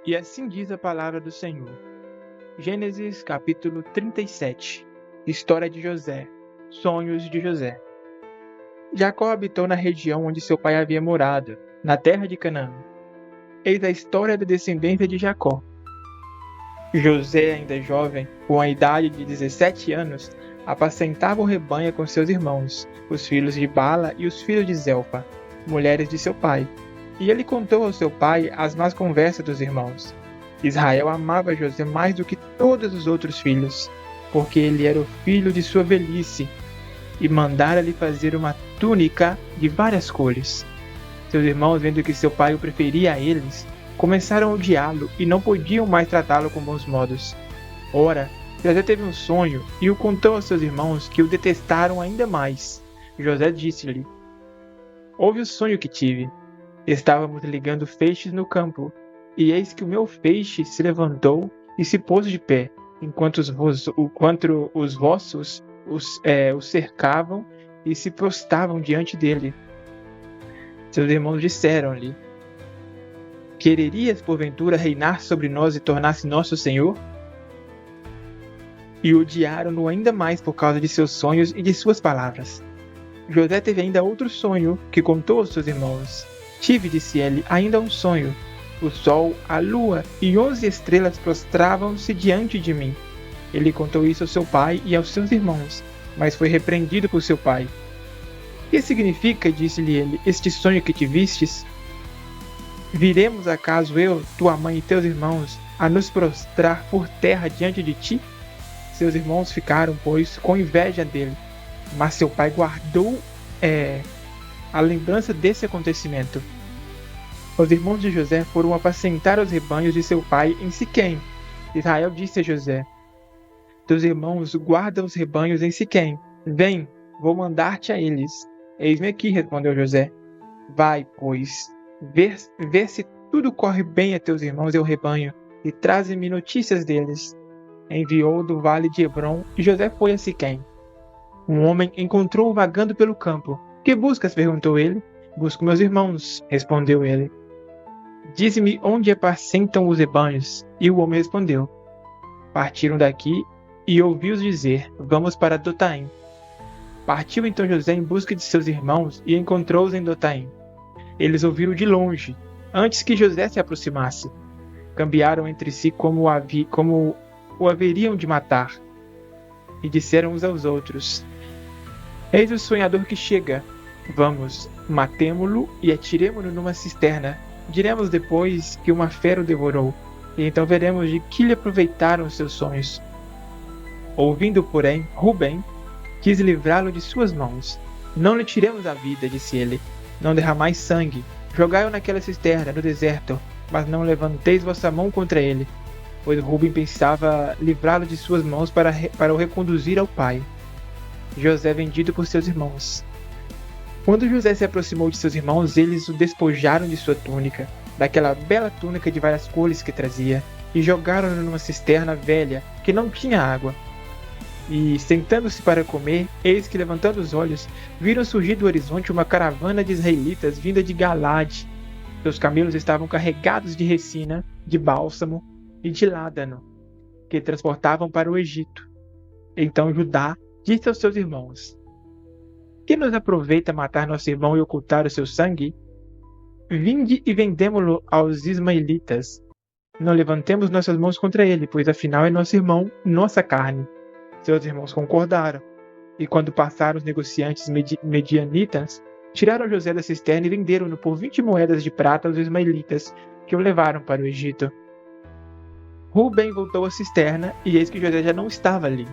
E assim diz a palavra do Senhor. Gênesis capítulo 37. História de José. Sonhos de José. Jacó habitou na região onde seu pai havia morado, na terra de Canaã. Eis a história da descendência de Jacó. José, ainda jovem, com a idade de 17 anos, apacentava o rebanho com seus irmãos, os filhos de Bala e os filhos de Zelpa, mulheres de seu pai. E ele contou ao seu pai as más conversas dos irmãos. Israel amava José mais do que todos os outros filhos, porque ele era o filho de sua velhice, e mandara-lhe fazer uma túnica de várias cores. Seus irmãos, vendo que seu pai o preferia a eles, começaram a odiá-lo e não podiam mais tratá-lo com bons modos. Ora, José teve um sonho e o contou aos seus irmãos, que o detestaram ainda mais. José disse-lhe: Ouve o sonho que tive. Estávamos ligando feixes no campo, e eis que o meu feixe se levantou e se pôs de pé, enquanto os vossos o cercavam e se prostravam diante dele. Seus irmãos disseram-lhe: Quererias, porventura, reinar sobre nós e tornar-se nosso senhor? E odiaram-no ainda mais por causa de seus sonhos e de suas palavras. José teve ainda outro sonho, que contou aos seus irmãos. Tive, disse ele, ainda um sonho. O sol, a lua e 11 estrelas prostravam-se diante de mim. Ele contou isso ao seu pai e aos seus irmãos, mas foi repreendido por seu pai. Que significa, disse-lhe ele, este sonho que tivestes? Viremos acaso eu, tua mãe e teus irmãos, a nos prostrar por terra diante de ti? Seus irmãos ficaram, pois, com inveja dele, mas seu pai guardou a lembrança desse acontecimento. Os irmãos de José foram apacentar os rebanhos de seu pai em Siquém. Israel disse a José: Teus irmãos guardam os rebanhos em Siquém. Vem, vou mandar-te a eles. Eis-me aqui, respondeu José. Vai, pois, ver se tudo corre bem a teus irmãos e ao rebanho, e traze-me notícias deles. Enviou do vale de Hebrom, e José foi a Siquém. Um homem encontrou-o vagando pelo campo. Que buscas? Perguntou ele. Busco meus irmãos, respondeu ele. Dize-me onde apacentam os rebanhos. E o homem respondeu. Partiram daqui e ouviu-os dizer: Vamos para Dotaim. Partiu então José em busca de seus irmãos e encontrou-os em Dotaim. Eles ouviram de longe, antes que José se aproximasse. Cambiaram entre si como o haveriam de matar. E disseram uns aos outros: Eis o sonhador que chega. Vamos, matemo-lo e atiremo-no numa cisterna. Diremos depois que uma fera o devorou, e então veremos de que lhe aproveitaram os seus sonhos. Ouvindo, porém, Rubem quis livrá-lo de suas mãos. Não lhe tiremos a vida, disse ele. Não derramais sangue. Jogai-o naquela cisterna, no deserto, mas não levanteis vossa mão contra ele. Pois Rubem pensava livrá-lo de suas mãos para o reconduzir ao pai. José vendido por seus irmãos. Quando José se aproximou de seus irmãos, eles o despojaram de sua túnica, daquela bela túnica de várias cores que trazia, e jogaram-no numa cisterna velha, que não tinha água. E, sentando-se para comer, eis que, levantando os olhos, viram surgir do horizonte uma caravana de israelitas vinda de Galade. Seus camelos estavam carregados de resina, de bálsamo e de ládano, que transportavam para o Egito. Então Judá disse aos seus irmãos: Que nos aproveita matar nosso irmão e ocultar o seu sangue? Vinde e vendemo-lo aos ismaelitas. Não levantemos nossas mãos contra ele, pois afinal é nosso irmão, nossa carne. Seus irmãos concordaram. E quando passaram os negociantes medianitas, tiraram José da cisterna e venderam-no por 20 moedas de prata aos ismaelitas, que o levaram para o Egito. Rubem voltou à cisterna, e eis que José já não estava ali.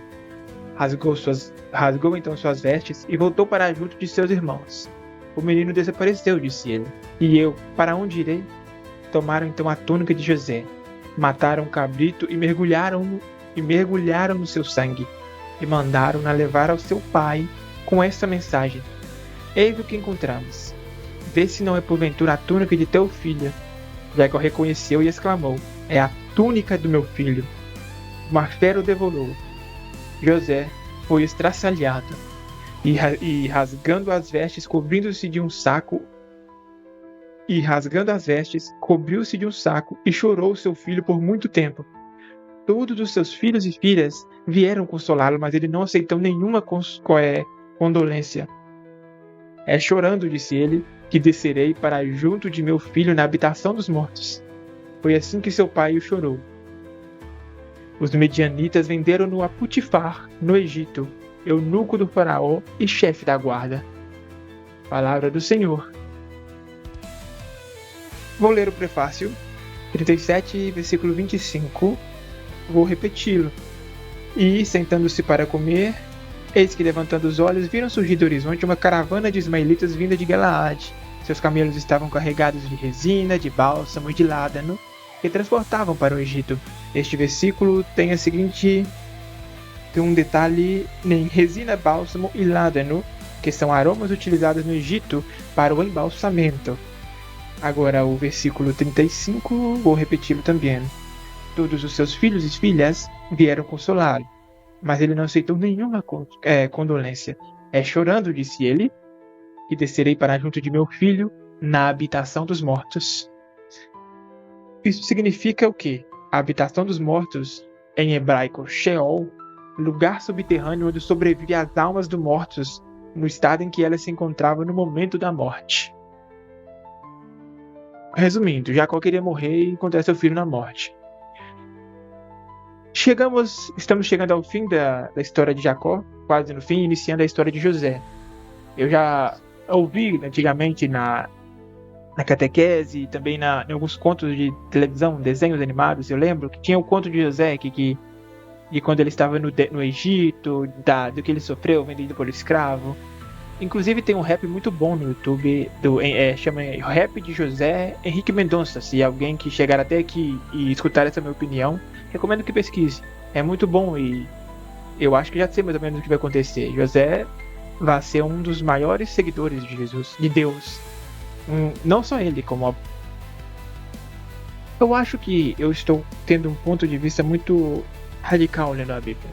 Rasgou então suas vestes e voltou para junto de seus irmãos. O menino desapareceu, disse ele. E eu, para onde irei? Tomaram então a túnica de José, mataram um cabrito e mergulharam no seu sangue, e mandaram-na levar ao seu pai com esta mensagem: Eis o que encontramos. Vê se não é porventura a túnica de teu filho. Jacó reconheceu e exclamou: É a túnica do meu filho. Uma fera o devorou. José foi estraçalhado, e rasgando as vestes, cobrindo-se de um saco, E, rasgando as vestes, cobriu-se de um saco e chorou seu filho por muito tempo. Todos os seus filhos e filhas vieram consolá-lo, mas ele não aceitou nenhuma condolência. É chorando, disse ele, que descerei para junto de meu filho na habitação dos mortos. Foi assim que seu pai o chorou. Os medianitas venderam-no a Putifar, no Egito, eunuco do faraó e chefe da guarda. Palavra do Senhor. Vou ler o prefácio, 37, versículo 25. Vou repeti-lo. E, sentando-se para comer, eis que, levantando os olhos, viram surgir do horizonte uma caravana de ismaelitas vinda de Galaade. Seus camelos estavam carregados de resina, de bálsamo e de ládano, que transportavam para o Egito. Este versículo tem um detalhe em resina, bálsamo e ládano, que são aromas utilizados no Egito para o embalsamento. Agora o versículo 35, vou repeti-lo também. Todos os seus filhos e filhas vieram consolá-lo, mas ele não aceitou nenhuma condolência. É chorando, disse ele, que descerei para junto de meu filho na habitação dos mortos. Isso significa o quê? A habitação dos mortos, em hebraico Sheol, lugar subterrâneo onde sobrevive as almas dos mortos, no estado em que elas se encontravam no momento da morte. Resumindo, Jacó queria morrer e encontrar seu filho na morte. Estamos chegando ao fim da história de Jacó, quase no fim, iniciando a história de José. Eu já ouvi antigamente na catequese, também em alguns contos de televisão, desenhos animados, eu lembro que tinha o conto de José, de quando ele estava no Egito, do que ele sofreu, vendido por escravo. Inclusive tem um rap muito bom no YouTube, chama Rap de José Henrique Mendonça. Se alguém que chegar até aqui e escutar essa minha opinião, recomendo que pesquise. É muito bom e eu acho que já sei mais ou menos o que vai acontecer. José vai ser um dos maiores seguidores de Jesus, de Deus. Não só ele, como... Eu acho que eu estou tendo um ponto de vista muito radical lendo a Bíblia.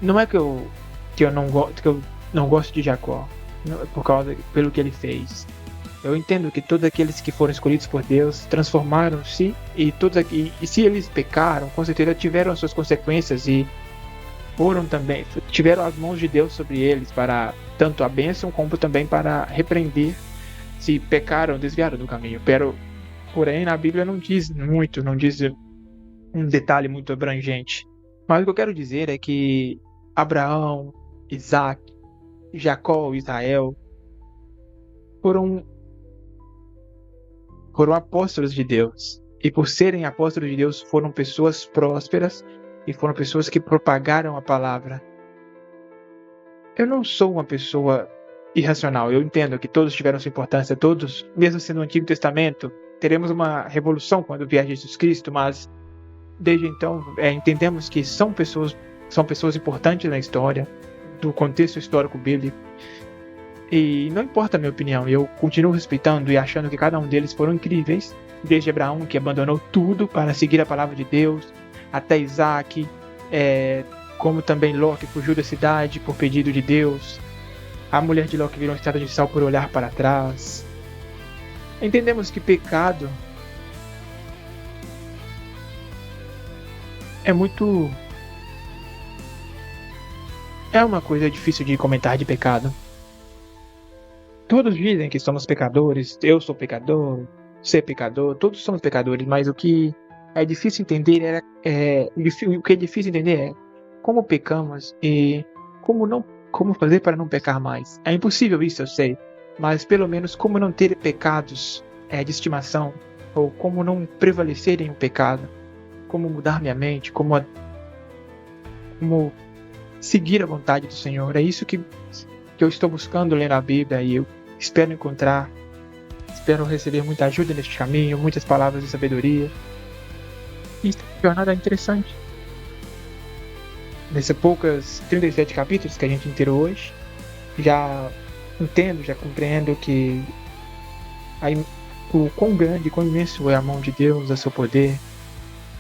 Não é que eu não gosto de Jacó, pelo que ele fez. Eu entendo que todos aqueles que foram escolhidos por Deus transformaram-se e se eles pecaram, com certeza tiveram as suas consequências e tiveram as mãos de Deus sobre eles para tanto a bênção como também para repreender se pecaram, desviaram do caminho. Porém, na Bíblia não diz um detalhe muito abrangente. Mas o que eu quero dizer é que Abraão, Isaac, Jacó, Israel foram apóstolos de Deus. E por serem apóstolos de Deus, foram pessoas prósperas e foram pessoas que propagaram a palavra. Eu não sou uma pessoa irracional. Eu entendo que todos tiveram sua importância, todos, mesmo sendo no Antigo Testamento, teremos uma revolução quando vier Jesus Cristo, mas desde então entendemos que são pessoas importantes na história, do contexto histórico bíblico. E não importa a minha opinião, eu continuo respeitando e achando que cada um deles foram incríveis, desde Abraão, que abandonou tudo para seguir a palavra de Deus, até Isaac, como também Ló, que fugiu da cidade por pedido de Deus, a mulher de Ló que virou um estado de sal por olhar para trás. Entendemos que pecado é uma coisa difícil de comentar de pecado. Todos dizem que somos pecadores, eu sou pecador, você é pecador, todos somos pecadores, mas o que é difícil entender é como pecamos e como fazer para não pecar mais. É impossível isso, eu sei, mas pelo menos como não ter pecados de estimação, ou como não prevalecer em um pecado, como mudar minha mente, como seguir a vontade do Senhor. É isso que eu estou buscando ler na Bíblia e eu espero receber muita ajuda neste caminho, muitas palavras de sabedoria. E esta jornada é interessante. Nesses poucos 37 capítulos que a gente inteirou hoje, já compreendo que o quão grande, quão imenso é a mão de Deus, o seu poder,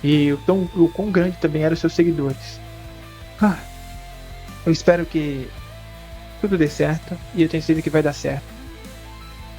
e o quão grande também eram os seus seguidores. Eu espero que tudo dê certo, e eu tenho certeza que vai dar certo.